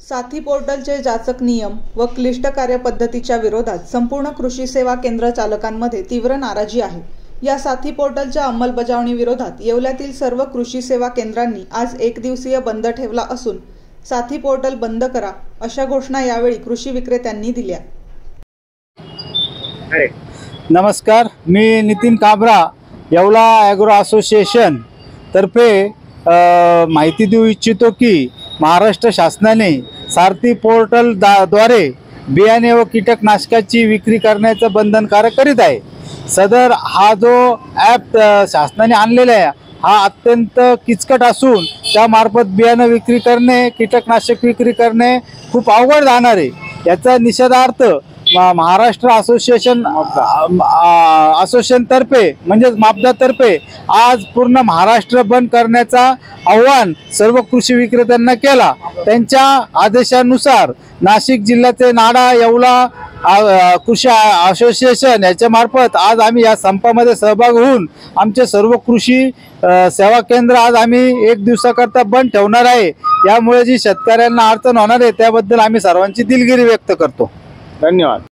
साथी पोर्टलचे जाचक नियम व क्लिष्ट कार्यपद्धतीच्या विरोधात संपूर्ण कृषी सेवा केंद्र चालकांमध्ये तीव्र नाराजी आहे। या साथी पोर्टलच्या अंमलबजावणी विरोधात येवल्यातील सर्व कृषी सेवा केंद्रांनी आज एक दिवसीय बंद ठेवला असून साथी पोर्टल बंद करा अशा घोषणा यावेळी कृषी विक्रेत्यांनी दिल्या। नमस्कार, मी नितीन काबरा, येवला ॲग्रो असोसिएशन तर्फे माहिती देऊ इच्छितो की महाराष्ट्र शासनाने सारथी पोर्टल द्वारे बियाणे व कीटकनाशकाची विक्री करण्याचं बंधनकारक करीत आहे। सदर हा जो ॲप शासनाने आणलेला आहे हा अत्यंत किचकट असून त्यामार्फत बियाणे विक्री करणे, कीटकनाशक विक्री करणे खूप अवघड जाणार आहे। याचा निषेधार्थ महाराष्ट्र असोसिएशन तर्फे म्हणजे मापदातर्फे आज पूर्ण महाराष्ट्र बंद करण्याचा आव्हान सर्व कृषी विक्रेत्यांना केला। त्यांच्या आदेशानुसार नाशिक जिल्ह्याचे नाडा येवला कृषी असोसिएशन याच्या मार्फत आज आम्ही या संपामध्ये सहभाग होऊन आमचे सर्व कृषी सेवा केंद्र आज आम्ही एक दिवसाकरता बंद ठेवणार आहे। यामुळे जी शेतकऱ्यांना अडचण होणार आहे त्याबद्दल आम्ही सर्वांची दिलगिरी व्यक्त करतो। धन्यवाद।